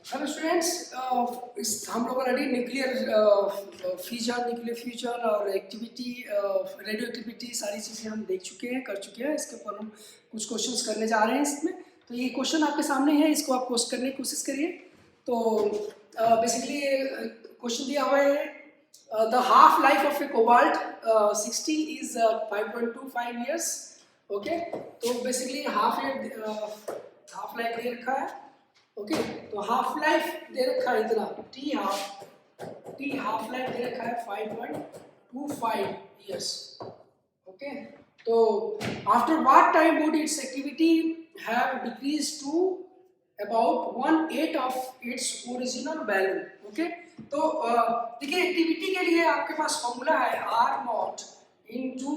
Hello students, इस हम लोग ऑलरेडी न्यूक्लियर फ्यूजन और एक्टिविटी, रेडियो एक्टिविटी सारी चीज़ें हम देख चुके हैं, कर चुके हैं। इसके ऊपर हम कुछ क्वेश्चंस करने जा रहे हैं इसमें। तो ये क्वेश्चन आपके सामने है, इसको आप पोस्ट करने की कोशिश करिए। तो बेसिकली क्वेश्चन दिया हुआ है, the half life of A cobalt 60 is 5.25 years. Okay, तो बेसिकली हाफ लाइफ दे रखा है। ओके, तो हाफ लाइफ दे रखा है इतना, टी हाफ लाइफ दे रखा है 5.25 ईयर्स। ओके, तो after what time would its activity have decrease to about 1/8 of its original value. Okay, तो देखिए एक्टिविटी के लिए आपके पास फॉर्मूला है R nought into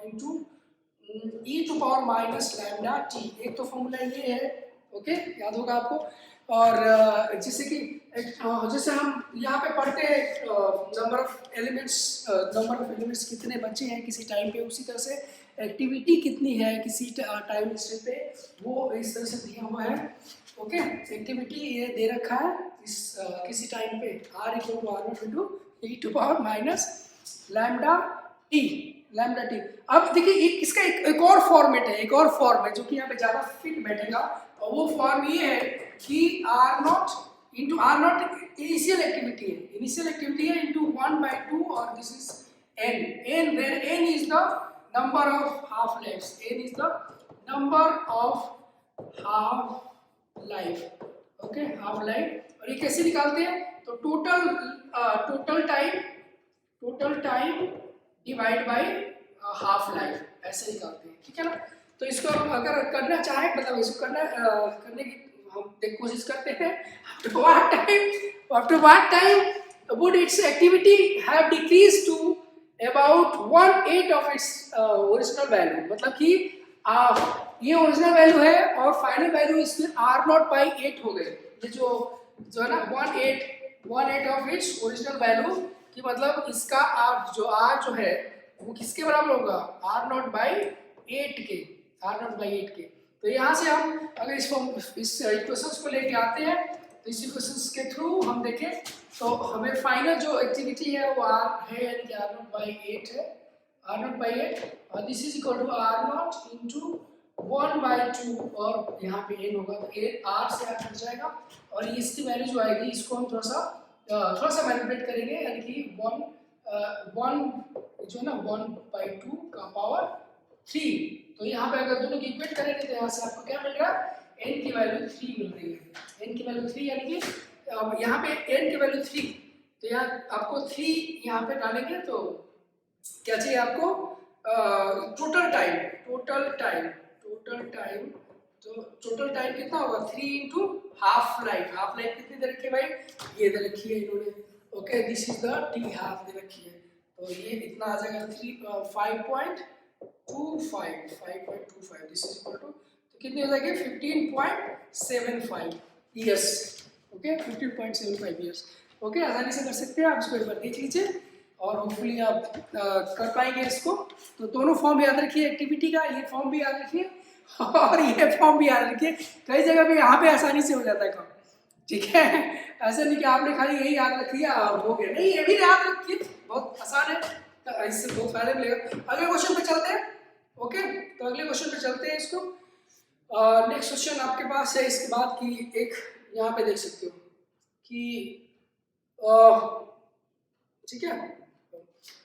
into E to power minus lambda T. एक तो फॉर्मूला ये है, ओके, याद होगा आपको। और जैसे हम यहाँ पे पढ़ते हैं नंबर ऑफ एलिमेंट्स कितने बचे हैं किसी टाइम पे, उसी तरह से एक्टिविटी कितनी है किसी टाइम इंस्टेंट पे, वो इस तरह से दिया हुआ है। ओके, एक्टिविटी ये दे रखा है इस किसी टाइम पे r equal to R nought into E to power minus lambda T. अब देखिए इसका एक और फॉर्मेट है, एक और फॉर्म है जो कि यहाँ पे ज्यादा फिट बैठेगा, और वो फॉर्म ये है कि आर नॉट इनिशियल एक्टिविटी है इंटू 1/2, और this is N where N is the number of half lifes, N is the number of half life. Okay, half life. और ये कैसे निकालते हैं, तो total time divide by half life, ऐसे निकालते हैं। ठीक है ना। तो इसको हम अगर करना चाहें, मतलब इसको करने की हम कोशिश करते हैं। After what time would its activity have decrease to about 1/8 of its original value. मतलब कि ये ओरिजिनल वैल्यू है और फाइनल वैल्यू इसमें r0/8 हो गए। ये जो है ना 1/8 ऑफ इट्स ओरिजिनल वैल्यू, कि मतलब इसका r जो है वो किसके बराबर होगा, r0/8 के। तो यहाँ से हम अगर इस इक्वेशंस को लेके आते हैं, तो इस इक्वेशंस के थ्रू हम देखें तो हमें फाइनल जो एक्टिविटी है वो r है, यानी कि r0/8 है, r0/8, और this is equal to r0 into 1/2, और यहाँ पे n होगा तो r से r कट जाएगा, और इसकी वैल्यू जो आएगी इसको हम थोड़ा सा मैनिपुलेट करेंगे, यानी कि 1 जो है ना 1/2 का पावर 3। तो यहाँ पे अगर दोनों की इक्वेट करेंगे तो यहाँ से आपको क्या मिल रहा है, n की वैल्यू 3 मिल रही है। n की वैल्यू 3 यानी कि यहाँ पे n की वैल्यू 3, तो यहाँ आपको 3 यहाँ पे डालेंगे तो क्या चाहिए आपको, टोटल टाइम। तो टोटल टाइम कितना होगा, 3 इंटू हाफ लाइफ कितनी दे रखी है भाई, ये दे रखी है इन्होंने। Okay, this is the T half दे रखी है, तो ये इतना आ जाएगा 5.25 दिस इज इक्वल टू, तो कितनी हो जाएगी 15.75 ईयर्स। Okay, 15.75 years. ओके, आसानी से कर सकते हैं आप, इसको एक बार देख लीजिए और होपफुली आप कर पाएंगे इसको। तो दोनों फॉर्म याद रखिए, एक्टिविटी का ये फॉर्म भी याद रखिए और ये फॉर्म भी याद रखिए। कई जगह पे यहाँ पे आसानी से हो जाता है काम, ठीक है। ऐसा नहीं कि आपने खाली यही याद रख लिया और हो गया, नहीं, ये भी याद रखिए, बहुत आसान है, तो इससे बहुत फायदा मिलेगा। अगले क्वेश्चन पे चलते हैं। ओके, तो अगले क्वेश्चन पे चलते हैं इसको। नेक्स्ट क्वेश्चन आपके पास है इसके बाद की, एक यहाँ पे देख सकते हो कि ठीक है,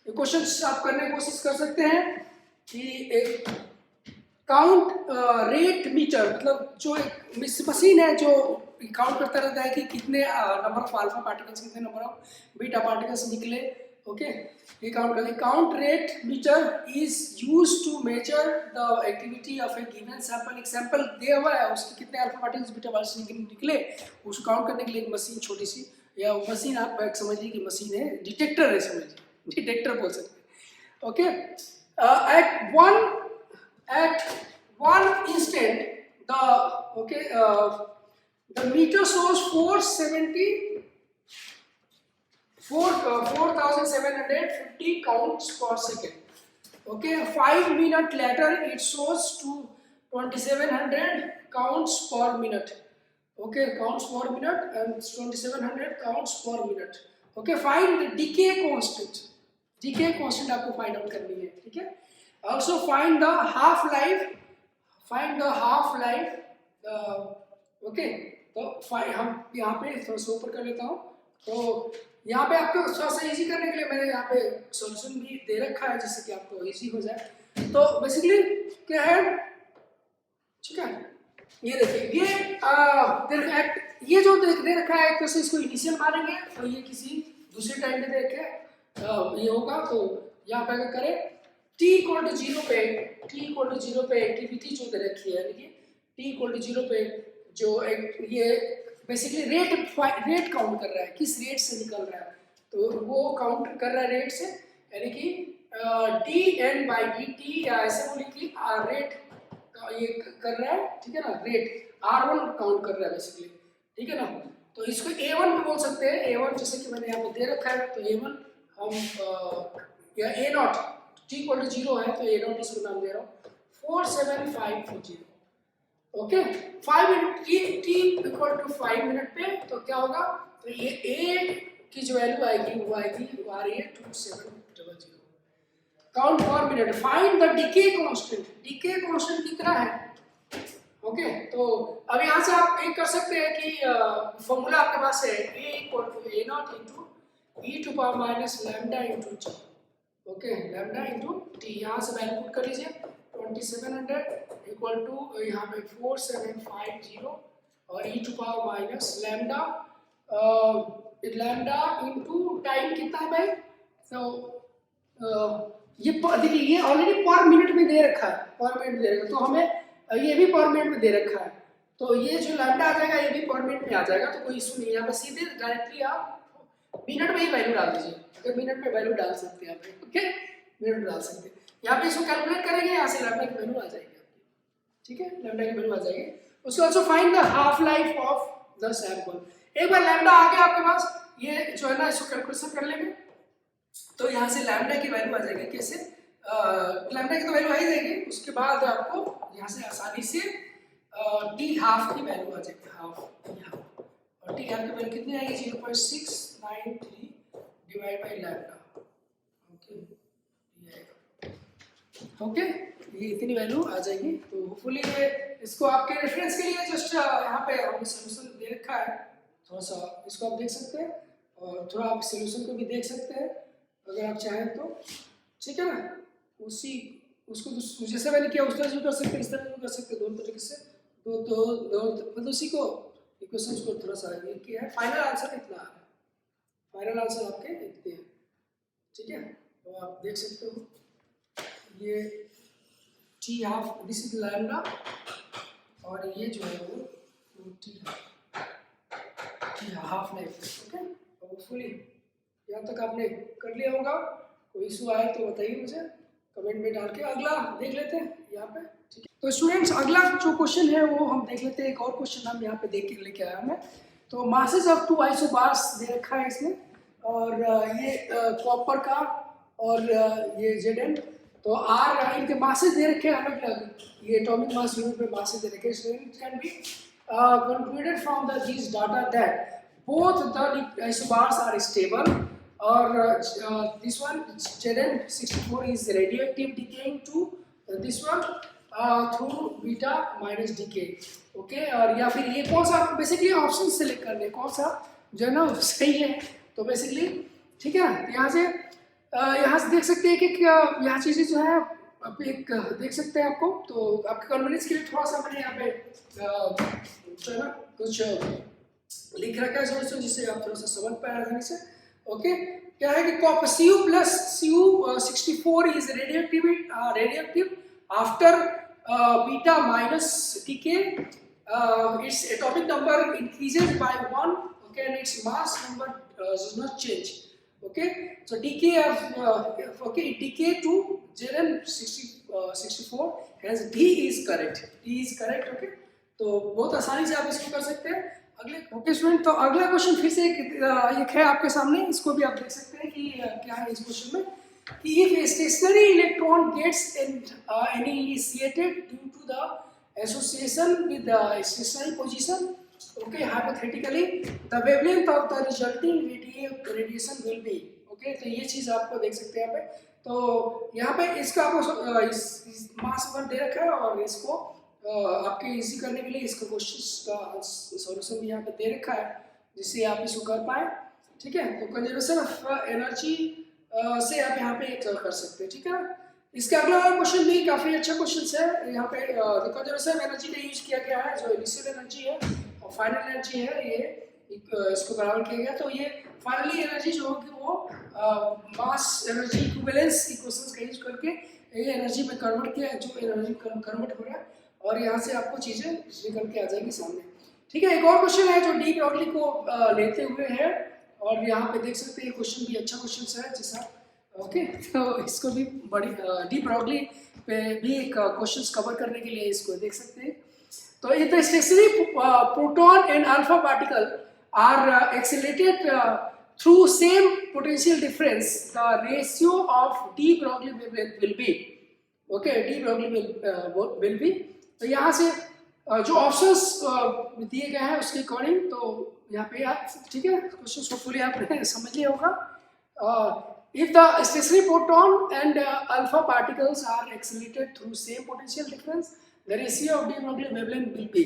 क्वेश्चन आप करने की कोशिश कर सकते हैं कि एक काउंट रेट मीटर, मतलब जो एक मशीन है जो काउंट करता रहता है कि कितने नंबर ऑफ अल्फा पार्टिकल्स, कितने नंबर ऑफ बीटा पार्टिकल्स निकले। ओके, ये काउंट करते हैं। Count rate meter is use to measure the activity of a given sample. एक सैंपल दिया हुआ है, उसके कितने अल्फा पार्टिकल्स बीटा पार्टिकल्स निकले, उसको काउंट करने के लिए एक मशीन, छोटी सी, या मशीन आप समझ लीजिए कि मशीन है, डिटेक्टर है, समझ लीजिए डिटेक्टर बोल सकते हैं। Okay, at one instant the meter shows 4750 counts per second. Okay, 5 minutes later it shows to 2700 counts per minute. Okay, counts per minute, and 2700 counts per minute. Okay, find the decay constant. Decay constant आपको find out करनी है, ठीक है? Also find the half life. Find the half life. Okay, तो हम यहाँ पे थोड़ा सा ऊपर कर लेता हूँ. तो यहाँ पे आपको थोड़ा सा इजी करने के लिए मैंने यहाँ पे सॉल्यूशन भी दे रखा है जिससे कि आपको इजी हो जाए. तो बेसिकली क्या है, ठीक है, ये देखिए, ये जो दे रखा है तो इसको इनिशियल मानेंगे, तो ये किसी दूसरे टाइम पे देखे ये होगा. तो यहाँ पे अगर करें t इक्वल टू 0 पे, एक्टिविटी जो दे रखी है, यानी कि t इक्वल टू 0 पे जो ये बेसिकली रेट काउंट कर रहा है, किस रेट से निकल रहा है, तो वो काउंट कर रहा है रेट से, यानी कि dn/dt, या ऐसे बोले कि रेट ये कर रहा है, ठीक है ना, रेट R1 काउंट कर रहा है बेसिकली, ठीक है ना. तो इसको A1 भी बोल सकते हैं. A1 जैसे कि मैंने यहाँ पे दे रखा है, तो A1 हम या A0 t इक्वल टू 0 है, तो A0 इसको नाम दे रहा हूँ 47540. Okay, 5 minute t equal to 5 minute पे तो क्या होगा, तो ये A की जो वैल्यू आएगी वो आएगी, आ रही है 2700. काउंट पर minute. Find the decay constant. Decay constant कितना है. ओके, तो अब यहाँ से आप एक कर सकते हैं कि फॉर्मूला आपके पास है A equal to A0 into e to power minus lambda into t. Okay, lambda into t, यहाँ से वैल्यू पुट कर लीजिए. 2700 इक्वल टू यहाँ पे 4750 और e to power minus lambda, lambda into time कितना है भाई. तो ये देखिए, ये ऑलरेडी पर मिनट में दे रखा है, पर मिनट दे रखा है, तो हमें ये भी पर मिनट में दे रखा है, तो ये जो लैम्डा आ जाएगा ये भी पर मिनट में आ जाएगा, तो कोई इशू नहीं है. यहाँ पर सीधे डायरेक्टली आप मिनट में ही वैल्यू डाल दीजिए, अगर मिनट में वैल्यू डाल सकते हैं आप. ओके, मिनट में डाल सकते हैं. यहाँ पे इसको कैलकुलेट करेंगे, यहाँ से लैम्डा की वैल्यू आ जाएगी आपकी, ठीक है, लैम्डा की वैल्यू आ जाएगी. उसके also find the half life of the sample. एक बार लैम्डा आ गया आपके पास, ये जो है ना इसको कैलकुलेशन कर लेंगे, तो यहाँ से लैम्डा की वैल्यू आ जाएगी. कैसे, लैम्डा की तो वैल्यू आ ही जाएगी, उसके बाद आपको यहाँ से आसानी से टी हाफ की वैल्यू आ जाएगी, हाफ, और टी हाफ की वैल्यू कितनी आएगी, 0.693 डिवाइड बाई लैम्डा. ओके, ये इतनी वैल्यू आ जाएगी. तो होपफुली ये इसको आपके रेफरेंस के लिए जस्ट यहाँ पे हमने सोल्यूशन दे रखा है, थोड़ा सा इसको आप देख सकते हैं, और थोड़ा आप सोल्यूशन को भी देख सकते हैं अगर आप चाहें तो, ठीक है ना. उसको जैसे मैंने किया उस तरह से कर सकते हैं, इस तरह से कर सकते हैं, दोनों तरीके से. मतलब उसी को इक्वेशंस को थोड़ा सा ये किया है. फाइनल आंसर इतना है, फाइनल आंसर आपके इतने हैं, ठीक है. तो आप देख सकते हो ये T half, this is lambda, और ये जो है वो T half life. Okay, hopefully यहाँ तक आपने कर लिया होगा. कोई इशू आए तो बताइए मुझे कमेंट में डाल के. अगला देख लेते हैं यहाँ पे, ठीक है. तो स्टूडेंट्स, अगला जो क्वेश्चन है वो हम देख लेते हैं. एक और क्वेश्चन हम यहाँ पे देख के लेके आया हमें. तो मासेस ऑफ 2 आइसोबार्स दे रखा है इसमें, और ये कॉपर का और ये Zn. तो आर इनके मासेस दे रखे हैं अलग अलग, ये एटॉमिक मास यूनिट में मासेस दे रखे हैं. So it can be concluded from these data that both the isobars are stable, or this one Zn64 is radioactive decaying to this one through beta minus decay. Okay, और या फिर ये कौन सा, basically option select करने कौन सा जो है ना सही है. तो बेसिकली ठीक है, यहाँ से देख सकते हैं कि क्या यहाँ चीज़ें जो है आप एक देख सकते हैं आपको. तो आपके कन्वीनियंस के लिए थोड़ा सा मैंने यहाँ पे जो है ना कुछ लिख रखा है सोल्यूशन, जिससे आप थोड़ा सा समझ पाए आसानी से. ओके, क्या है कि copper Cu+Cu64 is radioactive after beta minus decay. Its atomic number increases by 1, okay, and its mass number does not change. Okay, so decay of decay to Zn64 hence D is correct. Okay, तो बहुत आसानी से आप इसको कर सकते हैं. अगले ओके स्टूडेंट, तो अगला क्वेश्चन फिर से एक है आपके सामने, इसको भी आप देख सकते हैं कि क्या है इस क्वेश्चन में. कि if a stationary electron gets initiated due to the association with the stationary position, okay, hypothetically the wavelength of the resulting radiation will be, okay, तो ये चीज आपको देख सकते हैं यहाँ पे। तो यहाँ पे इसका आपको इस मास वन दे रखा है और इसको आपके इजी करने के लिए इसका क्वेश्चंस का सॉल्यूशन भी यहाँ पे दे रखा है जिससे आप इसको कर पाए, ठीक है। तो कंजर्वेशन ऑफ एनर्जी से आप यहाँ पे कर सकते हैं, ठीक है। इसका अगला क्वेश्चन भी काफी अच्छा क्वेश्चन है। यहाँ पे कंजर्वेशन एनर्जी का यूज किया गया है, जो इनिशियल एनर्जी है और फाइनल एनर्जी है, ये इसको बराबर किया गया। तो ये फाइनली एनर्जी जो होगी वो मास एनर्जी इक्विवेलेंस इक्वेशंस का यूज करके ये एनर्जी में कन्वर्ट किया, जो एनर्जी कन्वर्ट हो रहा है और यहाँ से आपको चीजें निकल के आ जाएगी सामने, ठीक है। एक और क्वेश्चन है जो डी ब्रॉगली को लेते हुए है और यहाँ पे देख सकते हैं क्वेश्चन भी अच्छा क्वेश्चन है जैसा, ओके। तो इसको भी बड़ी डी ब्रॉगली पे भी एक क्वेश्चंस कवर करने के लिए इसको देख सकते हैं। तो if the stationary proton and alpha particle are accelerated through same potential difference, the ratio of de Broglie wavelength will be, okay, de Broglie will be। तो यहाँ से जो ऑप्शंस दिए गए हैं उसके अकॉर्डिंग, तो यहाँ पे आप, ठीक है, क्वेश्चन होपफुली आपने समझ लिया होगा। If the stationary proton and alpha particles are accelerated through same potential difference, the ratio of de Broglie wavelength will be।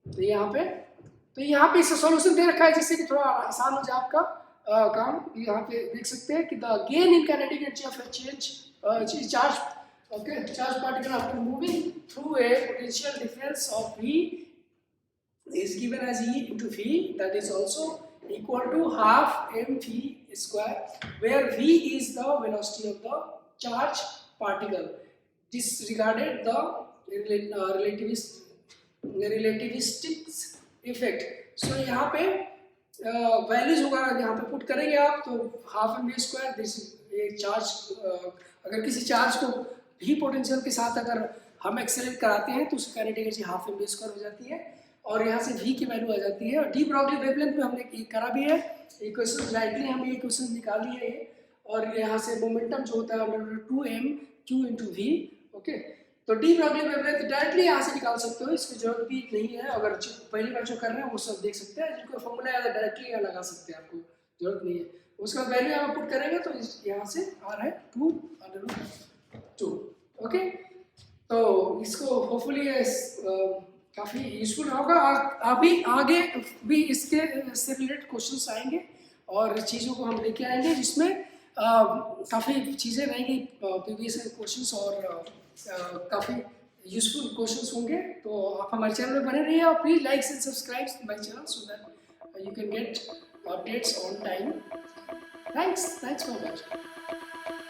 तो यहाँ पे इसका सॉल्यूशन दे रखा है जिससे कि थोड़ा आसान हो जाए आपका काम। यहाँ पे देख सकते हैं कि the gain in kinetic energy of a charge, okay, charge particle after moving through a potential difference of V is given as E into V, that is also equal to half mv square, where V is the velocity of the charge particle disregarded the relativistic effect। So यहाँ पे values होगा, यहाँ पे put करेंगे आप तो half M V square, this ये charge अगर किसी चार्ज को भी पोटेंशियल के साथ अगर हम एक्सेलरेट कराते हैं तो उसकी kinetic energy half M V square हो जाती है और यहाँ से v की वैल्यू आ जाती है। और डी ब्रॉगली वेवलेंथ में हमने करा भी है इक्वेशन, डायरेक्टली हम ये इक्वेशन निकाल लिए है और यहाँ से मोमेंटम जो होता है under 2m q into v, okay. तो डी ब्रॉगली वेवलेंथ डायरेक्टली यहाँ से निकाल सकते हो, इसकी जरूरत भी नहीं है। अगर पहली बार जो कर रहे हैं वो सब देख सकते हैं, जिनको फॉर्मूला याद है डायरेक्टली यहाँ लगा सकते हैं, आपको जरूरत नहीं है। उसका वैल्यू यहाँ पुट करेंगे तो यहाँ से आ रहा है 2√2, ओके। तो इसको होपफुली काफ़ी यूजफुल होगा। अभी आगे भी इसके से रिलेटेड क्वेश्चंस आएंगे और चीज़ों को हम लेके आएंगे जिसमें काफ़ी चीज़ें रहेंगी, प्रीवियस क्वेश्चंस और काफ़ी यूजफुल क्वेश्चंस होंगे। तो आप हमारे चैनल में बने रहिए और please like and subscribe my channel so that you can get updates on time. Thanks for watching.